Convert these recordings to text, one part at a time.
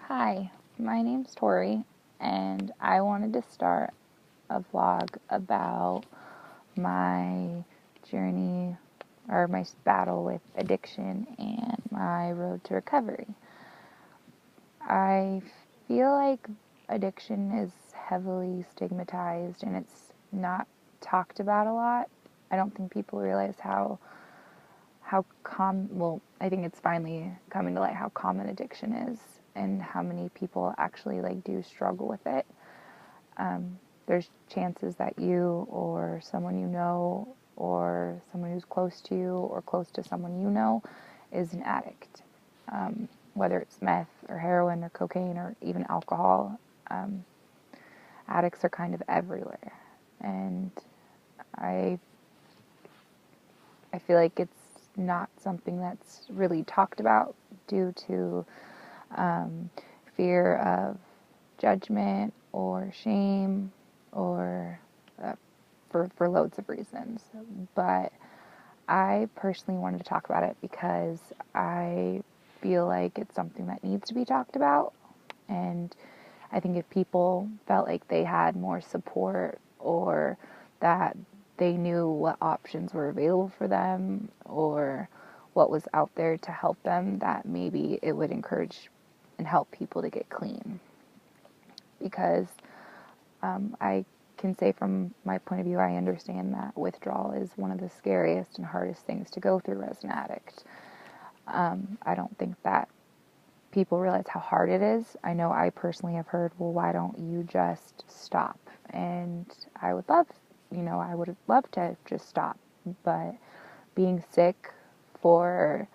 Hi, my name's Tori, and I wanted to start a vlog about my journey or my battle with addiction and my road to recovery. I feel like addiction is heavily stigmatized and it's not talked about a lot. I don't think people realize I think it's finally coming to light how common addiction is and how many people actually do struggle with it. There's chances that you or someone you know or someone who's close to you or close to someone you know is an addict. Whether it's meth or heroin or cocaine or even alcohol, addicts are kind of everywhere. And I feel like it's not something that's really talked about due to fear of judgment or shame or for loads of reasons. But I personally wanted to talk about it because I feel like it's something that needs to be talked about. And I think if people felt like they had more support or that they knew what options were available for them or what was out there to help them, that maybe it would encourage and help people to get clean. Because I can say from my point of view, I understand that withdrawal is one of the scariest and hardest things to go through as an addict. I don't think that people realize how hard it is. I know I personally have heard, well, why don't you just stop? And I would love to just stop. But being sick for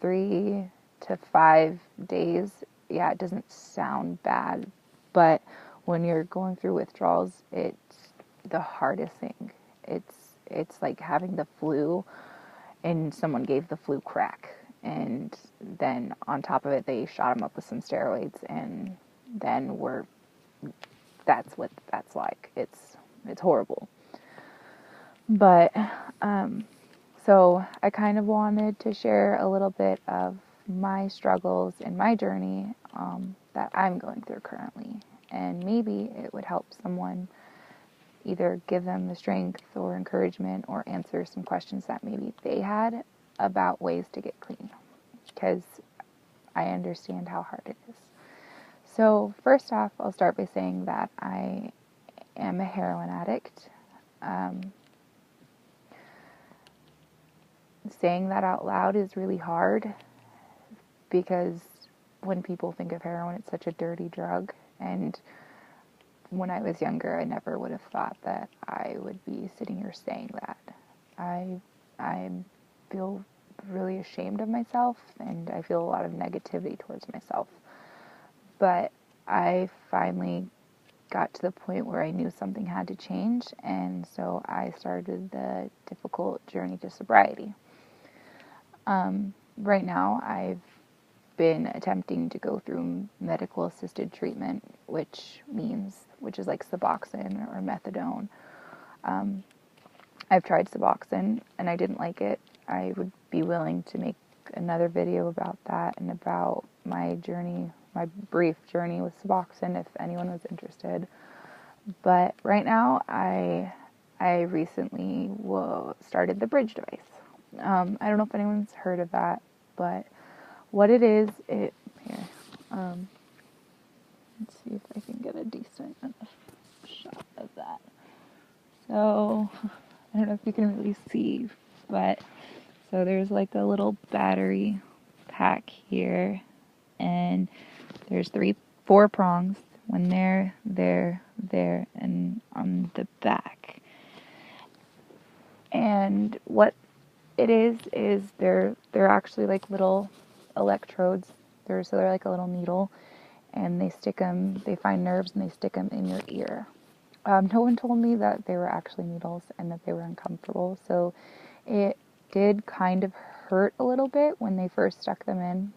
3 to 5 days, yeah, it doesn't sound bad. But when you're going through withdrawals, it's the hardest thing. It's like having the flu and someone gave the flu crack. And then on top of it, they shot him up with some steroids, and then that's what that's like. It's horrible. But so I kind of wanted to share a little bit of my struggles and my journey that I'm going through currently, and maybe it would help someone, either give them the strength or encouragement or answer some questions that maybe they had about ways to get clean, because I understand how hard it is. So first off, I'll start by saying that I am a heroin addict. Saying that out loud is really hard because when people think of heroin, it's such a dirty drug. And when I was younger, I never would have thought that I would be sitting here saying that. I feel really ashamed of myself, and I feel a lot of negativity towards myself. But I finally got to the point where I knew something had to change, and so I started the difficult journey to sobriety. Right now, I've been attempting to go through medical assisted treatment, which is like Suboxone or methadone. I've tried Suboxone and I didn't like it. I would be willing to make another video about that and about my journey, my brief journey with Suboxone, if anyone was interested. But right now, I recently started the Bridge device. I don't know if anyone's heard of that, but what it is, let's see if I can get a decent enough shot of that. So, I don't know if you can really see, but so there's like a little battery pack here, and there's 4 prongs, one there, and on the back. And what it is they're actually like little electrodes. They're like a little needle, and they find nerves and they stick them in your ear. No one told me that they were actually needles and that they were uncomfortable, so it did kind of hurt a little bit when they first stuck them in.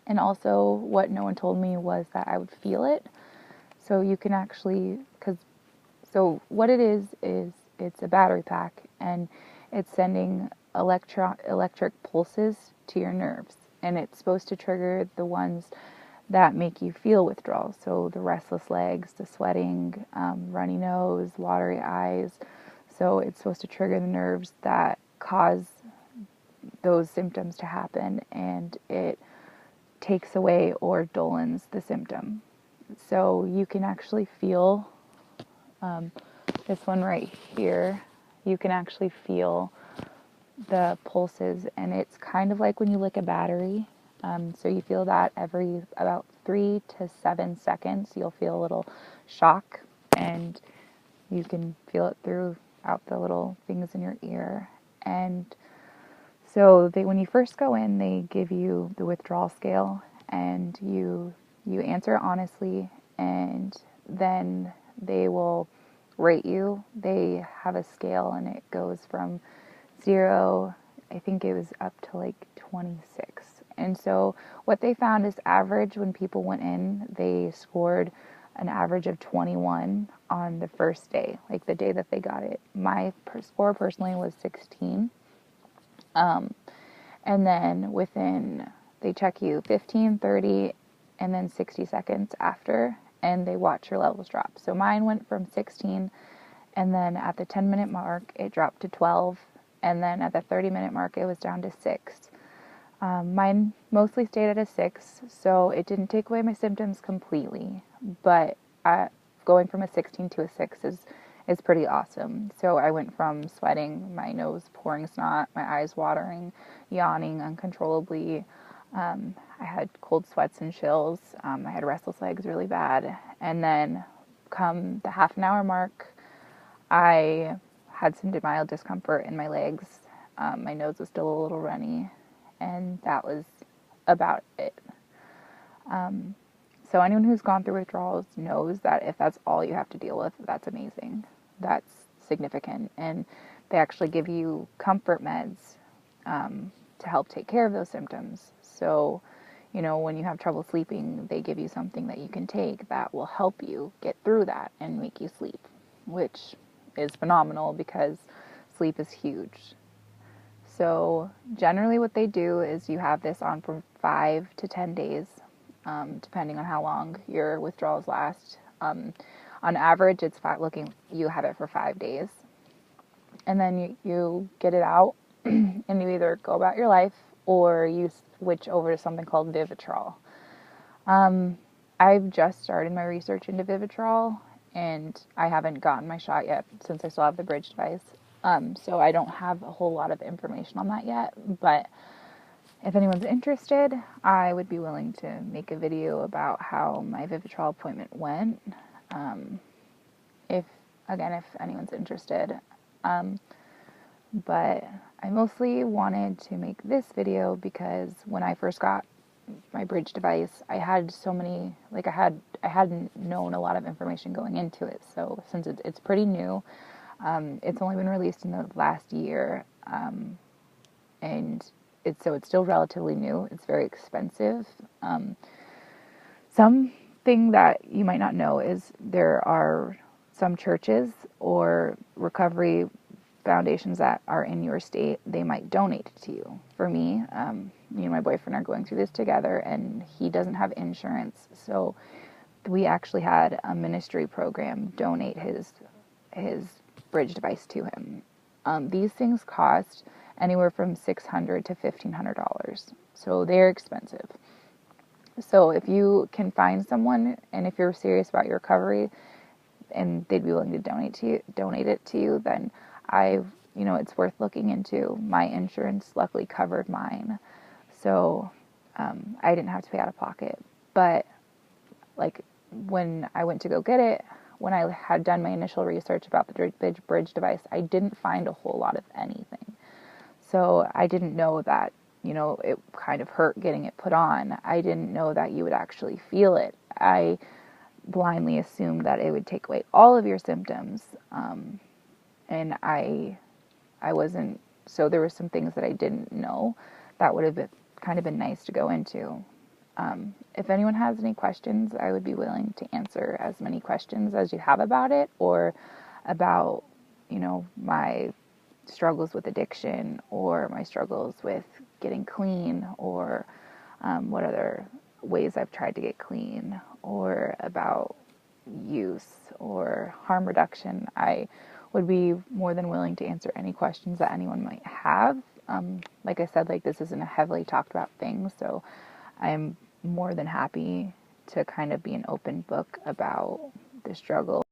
And also what no one told me was that I would feel it. So you can actually, so what it is it's a battery pack, and it's sending electric pulses to your nerves, and it's supposed to trigger the ones that make you feel withdrawal. So the restless legs, the sweating, runny nose, watery eyes. So it's supposed to trigger the nerves that cause those symptoms to happen, and it takes away or dullens the symptom. So you can actually feel this one right here. You can actually feel the pulses, and it's kind of like when you lick a battery. So you feel that every about 3 to 7 seconds, you'll feel a little shock, and you can feel it throughout the little things in your ear. And so when you first go in, they give you the withdrawal scale, and you answer honestly, and then they will rate you. They have a scale, and it goes from 0, I think it was up to like 26. And so what they found is average when people went in, they scored an average of 21 on the first day, like the day that they got it. My score personally was 16. And then they check you 15, 30, and then 60 seconds after, and they watch your levels drop. So mine went from 16, and then at the 10-minute mark, it dropped to 12, and then at the 30-minute mark, it was down to 6. Mine mostly stayed at a 6, so it didn't take away my symptoms completely, but going from a 16 to a 6 is pretty awesome. So I went from sweating, my nose pouring snot, my eyes watering, yawning uncontrollably. I had cold sweats and chills. I had restless legs really bad. And then come the half an hour mark, I had some mild discomfort in my legs. My nose was still a little runny, and that was about it. So anyone who's gone through withdrawals knows that if that's all you have to deal with, that's amazing. That's significant. And they actually give you comfort meds to help take care of those symptoms. So, when you have trouble sleeping, they give you something that you can take that will help you get through that and make you sleep, which is phenomenal because sleep is huge. So generally what they do is you have this on for 5 to 10 days, depending on how long your withdrawals last. On average, you have it for 5 days. And then you get it out and you either go about your life or you switch over to something called Vivitrol. I've just started my research into Vivitrol, and I haven't gotten my shot yet since I still have the bridge device. So I don't have a whole lot of information on that yet, but if anyone's interested, I would be willing to make a video about how my Vivitrol appointment went. If anyone's interested. But I mostly wanted to make this video because when I first got my bridge device, I had so many, I hadn't known a lot of information going into it. So since it's pretty new, it's only been released in the last year, and it's still relatively new. It's very expensive. Something that you might not know is there are some churches or recovery foundations that are in your state, they might donate it to you. For me, me and my boyfriend are going through this together, and he doesn't have insurance, so we actually had a ministry program donate his bridge device to him. These things cost anywhere from $600 to $1,500, so they're expensive. So if you can find someone, and if you're serious about your recovery, and they'd be willing to donate it to you, then it's worth looking into. My insurance luckily covered mine, so I didn't have to pay out of pocket. But when I went to go get it, when I had done my initial research about the bridge device, I didn't find a whole lot of anything. So I didn't know that, it kind of hurt getting it put on. I didn't know that you would actually feel it. I blindly assumed that it would take away all of your symptoms. And I wasn't, so there were some things that I didn't know that would have kind of been nice to go into. If anyone has any questions, I would be willing to answer as many questions as you have about it, or about, my struggles with addiction, or my struggles with getting clean, or what other ways I've tried to get clean, or about use or harm reduction. I would be more than willing to answer any questions that anyone might have. Like I said, like, this isn't a heavily talked about thing, so I'm more than happy to kind of be an open book about the struggle.